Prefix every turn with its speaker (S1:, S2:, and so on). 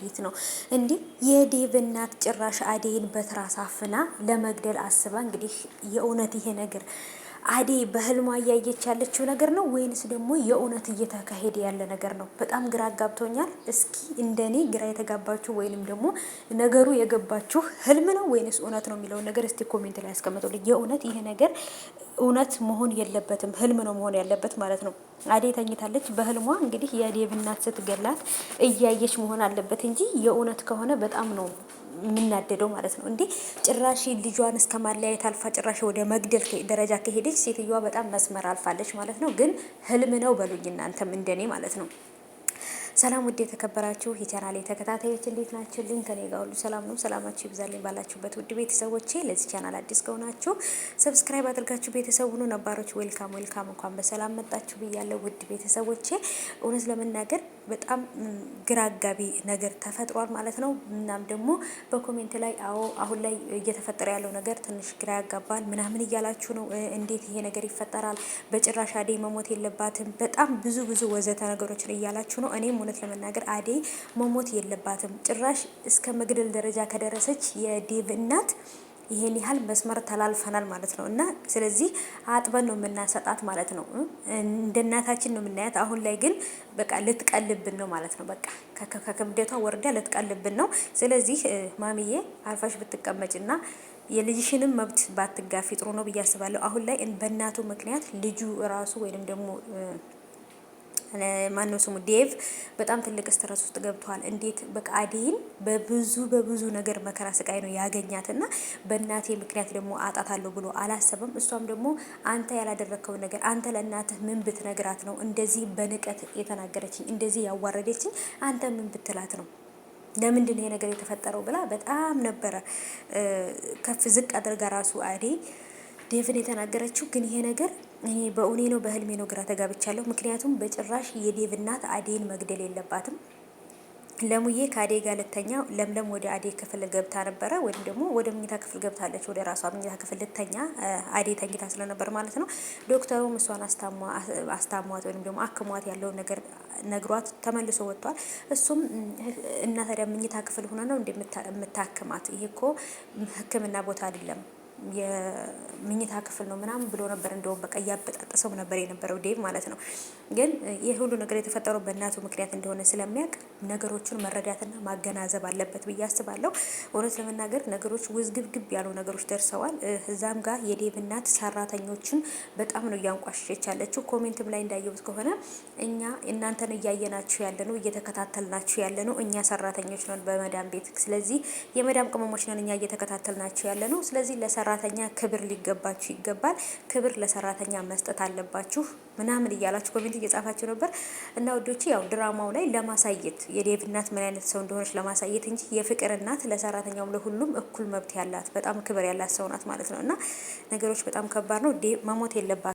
S1: እንዴት ነው እንዴ? የዴቭ እናት ጭራሽ አዴይን በትራስ አፍና ለመግደል አስባ እንግዲህ የእውነት ይሄ ነገር አዴ በህልሟ እያየች ያለችው ነገር ነው ወይንስ ደግሞ የእውነት እየተካሄደ ያለ ነገር ነው? በጣም ግራ አጋብቶኛል። እስኪ እንደኔ ግራ የተጋባችሁ ወይንም ደግሞ ነገሩ የገባችሁ ህልም ነው ወይንስ እውነት ነው የሚለውን ነገር እስቲ ኮሜንት ላይ ያስቀምጡልኝ። የእውነት ይሄ ነገር እውነት መሆን የለበትም፣ ህልም ነው መሆን ያለበት ማለት ነው። አዴ ተኝታለች። በህልሟ እንግዲህ የዴቭ እናት ስትገላት እያየች መሆን አለበት እንጂ የእውነት ከሆነ በጣም ነው የምናደደው ማለት ነው። እንዴ ጭራሽ ልጇን እስከ ማለያየት አልፋ ጭራሽ ወደ መግደል ደረጃ ከሄደች ሴትዮዋ በጣም መስመር አልፋለች ማለት ነው። ግን ህልም ነው በሉኝ እናንተም እንደኔ ማለት ነው። ሰላም ውድ የተከበራችሁ የቻናሌ ተከታታዮች እንዴት ናችሁ? ልኝ ከኔ ጋር ሁሉ ሰላም ነው። ሰላማችሁ ይብዛልኝ ባላችሁበት ውድ ቤተሰቦቼ። ለዚህ ቻናል አዲስ ከሆናችሁ ሰብስክራይብ አድርጋችሁ ቤተሰብ ሁኑ። ነባሮች ዌልካም ዌልካም፣ እንኳን በሰላም መጣችሁ ብያለሁ ውድ ቤተሰቦቼ። እውነት ለመናገር በጣም ግራ አጋቢ ነገር ተፈጥሯል ማለት ነው። እናም ደግሞ በኮሜንት ላይ አዎ አሁን ላይ እየተፈጠረ ያለው ነገር ትንሽ ግራ ያጋባል ምናምን እያላችሁ ነው። እንዴት ይሄ ነገር ይፈጠራል? በጭራሽ አዴ መሞት የለባትም። በጣም ብዙ ወዘተ ነገሮችን እያላችሁ ነው። እኔም እውነት ለመናገር አዴ መሞት የለባትም። ጭራሽ እስከ መግደል ደረጃ ከደረሰች የዴቭ እናት ይሄን ያህል መስመር ተላልፈናል ማለት ነው። እና ስለዚህ አጥበን ነው የምናሰጣት ማለት ነው። እንደ እናታችን ነው የምናያት። አሁን ላይ ግን በቃ ልትቀልብን ነው ማለት ነው። በቃ ከክብደቷ ወርዳ ልትቀልብን ነው። ስለዚህ ማሚዬ አርፋሽ ብትቀመጭና የልጅሽንም መብት ባትጋፊ ጥሩ ነው ብዬ አስባለሁ። አሁን ላይ በእናቱ ምክንያት ልጁ ራሱ ወይንም ደግሞ ማነው ስሙ ዴቭ በጣም ትልቅ ስትረስ ውስጥ ገብቷል። እንዴት በቃ አዴይን በብዙ ነገር መከራ ስቃይ ነው ያገኛትና በእናቴ ምክንያት ደግሞ አጣታለሁ ብሎ አላሰበም። እሷም ደግሞ አንተ ያላደረከው ነገር አንተ ለእናትህ ምን ብትነግራት ነው እንደዚህ በንቀት የተናገረችኝ እንደዚህ ያዋረደችኝ? አንተ ምን ብትላት ነው? ለምንድን ነው ይሄ ነገር የተፈጠረው ብላ በጣም ነበረ ከፍ ዝቅ አድርጋ ራሱ አዴይ ዴቭን የተናገረችው። ግን ይሄ ነገር እኔ በእውኔ ነው በህልሜ ነው ግራ ተጋብቻለሁ። ምክንያቱም በጭራሽ የዴቭ እናት አዴይን መግደል የለባትም። ለሙዬ ከአዴ ጋር ልተኛ ለምለም ወደ አዴ ክፍል ገብታ ነበረ፣ ወይም ደግሞ ወደ መኝታ ክፍል ገብታለች። ወደ ራሷ መኝታ ክፍል ልተኛ አዴ ተኝታ ስለነበር ማለት ነው። ዶክተሩም እሷን አስታሟት ወይም ደግሞ አክሟት ያለውን ነገር ነግሯት ተመልሶ ወጥቷል። እሱም እና ታዲያ መኝታ ክፍል ሆና ነው እንደምታክማት? ይሄ እኮ ሕክምና ቦታ አይደለም የምኝታ ክፍል ነው ምናምን ብሎ ነበር። እንደውም በቃ እያበጣጠሰው ነበር የነበረው ዴቭ ማለት ነው። ግን ይህ ሁሉ ነገር የተፈጠረው በእናቱ ምክንያት እንደሆነ ስለሚያውቅ ነገሮቹን መረዳትና ማገናዘብ አለበት ብዬ አስባለሁ። እውነት ለመናገር ነገሮች ውዝግብግብ ያሉ ነገሮች ደርሰዋል። እዛም ጋር የዴቭ እናት ሰራተኞችን በጣም ነው እያንቋሸች ያለችው። ኮሜንትም ላይ እንዳየሁት ከሆነ እኛ እናንተን እያየናችሁ ያለ ነው እየተከታተልናችሁ ያለ ነው እኛ ሰራተኞች ነን በመዳም ቤት። ስለዚህ የመዳም ቅመሞች ነን እኛ እየተከታተልናችሁ ያለ ነው። ስለዚህ ለሰራተኛ ክብር ሊገባችሁ ይገባል። ክብር ለሰራተኛ መስጠት አለባችሁ ምናምን እያላችሁ ኮሜንት እየጻፋችሁ ነበር። እና ወዶች ያው ድራማው ላይ ለማሳየት የዴቭ እናት ምን አይነት ሰው እንደሆነች ለማሳየት እንጂ የፍቅር እናት ለሰራተኛውም ለሁሉም እኩል መብት ያላት በጣም ክብር ያላት ሰው ናት ማለት ነው። እና ነገሮች በጣም ከባድ ነው። ዴቭ መሞት የለባትም።